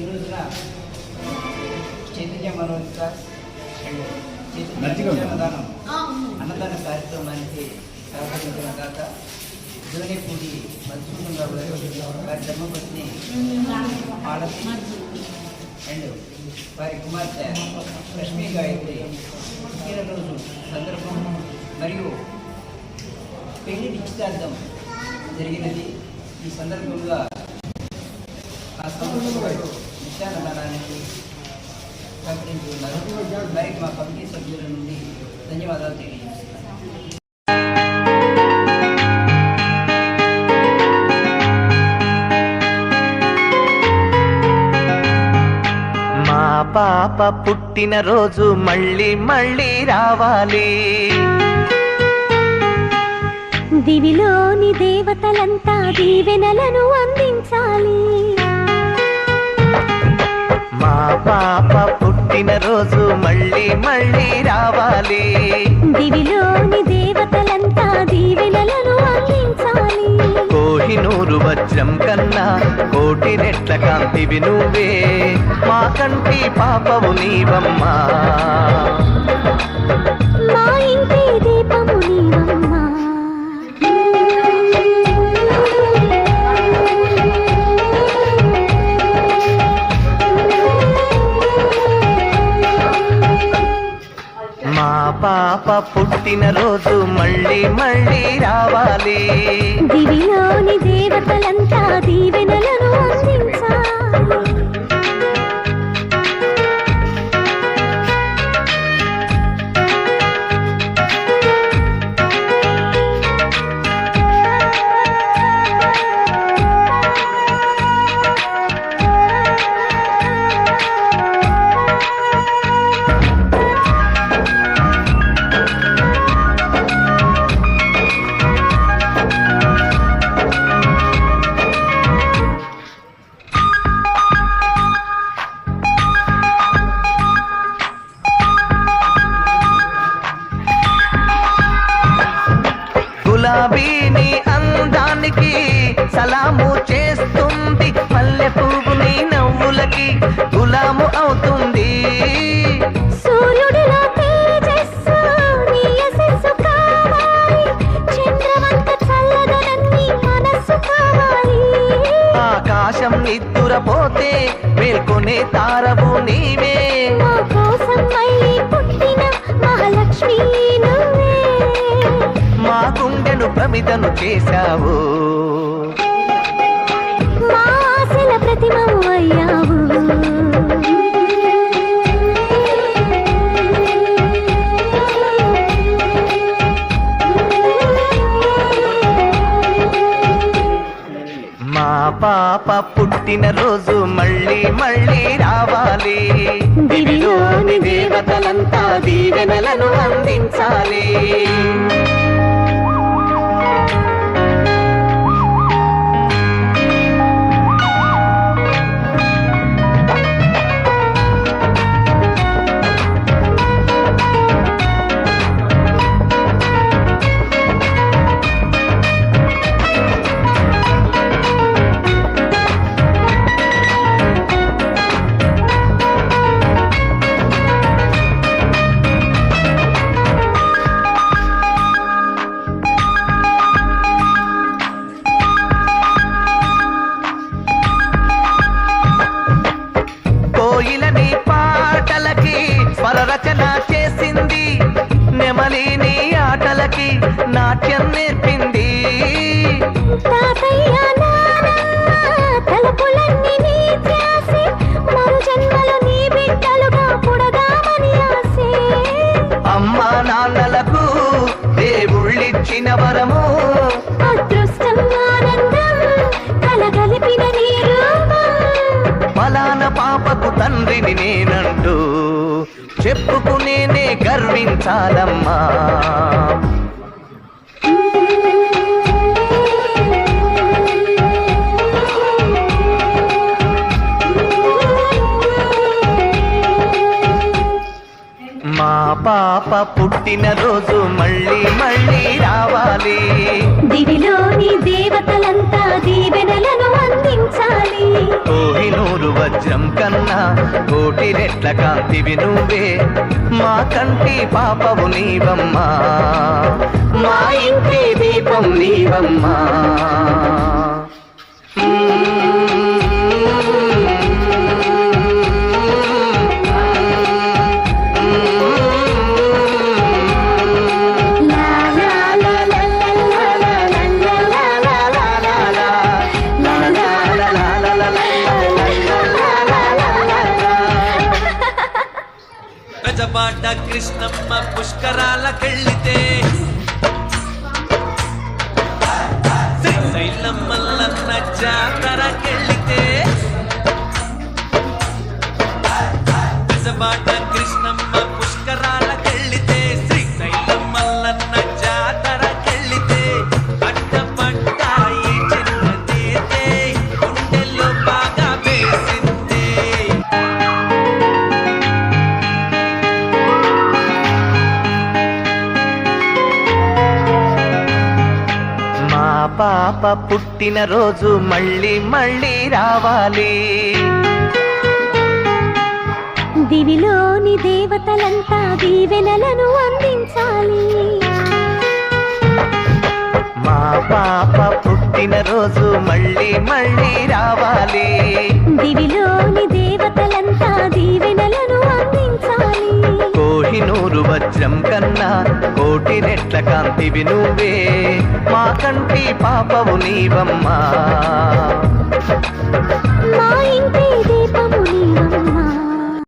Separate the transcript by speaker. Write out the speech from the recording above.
Speaker 1: ఈ రోజున చైతన్య మనోవికాస్ అండ్ చైతన్య అన్నదాన కార్యక్రమానికి సహకరించిన దాత జోనేపూడి మధుసూదనరావు వారి ధర్మపత్ని మాలతి అండ్ వారి కుమార్తె లక్ష్మీ గాయత్రి పుట్టినరోజు సందర్భం మరియు పెళ్లి నిశ్చితార్థం జరిగినది. ఈ సందర్భంగా ఆ సందర్భంలో నిత్యాన్నదానానికి సహకరించి ఉన్నారు. మరి మా కమిటీ సభ్యుల నుండి ధన్యవాదాలు తెలియజేస్తున్నాను.
Speaker 2: మా పాప పుట్టినరోజు మళ్ళీ మళ్ళీ రావాలి.
Speaker 3: దివిలోని దేవతలంతా దీవెనలను అందించాలి.
Speaker 2: మా పాప పుట్టినరోజు మళ్ళీ మళ్ళీ రావాలి.
Speaker 3: దివిలోని దేవతలంతా దీవెనలను అందించాలి.
Speaker 2: కోహినూరు వజ్రం కన్నా కోటి రెట్ల కాంతివి నువ్వే, మా కంటి పాపవు నీవమ్మా,
Speaker 3: మా ఇంటి దీపము నీవమ్మా.
Speaker 2: మా పాప పుట్టినరోజు మళ్ళీ మళ్ళీ రావాలి.
Speaker 3: దివిలోని దేవతలంతా దీవెనలను అందించాలి.
Speaker 2: గులాబీని అందానికి సలాము చేస్తుంది, మల్లె పువ్వు నీ నవ్వులకి గులాము అవుతుంది.
Speaker 3: సూర్యుడిలో తేజస్సు నీ యశస్సు కావాలి, చంద్రవంక చల్లదనం నీ మనస్సు కావాలి.
Speaker 2: ఆకాశం నిద్దురపోతే మేల్కొనే తారవు నీవే,
Speaker 3: మా కోసం మళ్ళీ పుట్టిన మహాలక్ష్మి నువ్వే.
Speaker 2: మా గుండెను ప్రమిదను చేశావు,
Speaker 3: మా ఆశల ప్రతిమవు అయ్యావు.
Speaker 2: మా పాప పుట్టినరోజు మళ్ళీ మళ్ళీ రావాలి. దివిలోని దేవతలంతా దీవెనలను అందించాలి. కోయిలని పాటలకి స్వరరచన చేసింది, నెమలిని ఆటలకి నాట్యం నేర్పింది.
Speaker 3: తాతయ్య నానమ్మ తలుపులన్నీ నీ ధ్యాసే, మరు జన్మలో నీ బిడ్డలుగా పుడదామని ఆసే.
Speaker 2: అమ్మా నాన్నలకు దేవుళ్ళిచ్చిన వరము,
Speaker 3: అదృష్టం ఆనందం కలగలిపిన నీ రూపం.
Speaker 2: ఫలాన పాపకు తండ్రిని నేనంటూ చెప్పుకునేనే గర్వించాలమ్మా. మా పాప పుట్టినరోజు మళ్ళీ మళ్ళీ రావాలి.
Speaker 3: దివిలోని దేవతలంతా దీవెనలను అందించాలి.
Speaker 2: కోహినూరు వజ్రం కన్నా కోటి రెట్ల కాంతివి నువ్వే మా కంటి పాపవు నీవమ్మా మా ఇంటి దీపం నీవమ్మా
Speaker 4: గజబాట కృష్ణమ్మ పుష్కరాలకెళ్ళితే శ్రీశైలం మల్లన్న జాతరకెళ్ళితే గజబాట కృష్ణమ్మ పుష్కరాలకెళ్ళితే శ్రీశైలం మల్లన్న జాతరకెళ్ళితే అట్టపట్టాయి చిన్నదైతే గుండెల్లో బాగా వేసిందే
Speaker 2: పాప పుట్టిన రోజు మళ్ళీ మళ్ళీ రావాలి
Speaker 3: దివిలోని దేవతలంతా దీవెనలను అందించాలి
Speaker 2: మా పాప పుట్టిన రోజు మళ్ళీ మళ్ళీ రావాలి
Speaker 3: దివిలోని దేవతలంతా దీవెనలను అందించాలి
Speaker 2: కోహినూరు వజ్రం కన్నా కోటి రెట్ల కాంతివి నువ్వే మా కంటి పాపవు నీవమ్మా
Speaker 3: మా ఇంటి దీపము నీవమ్మా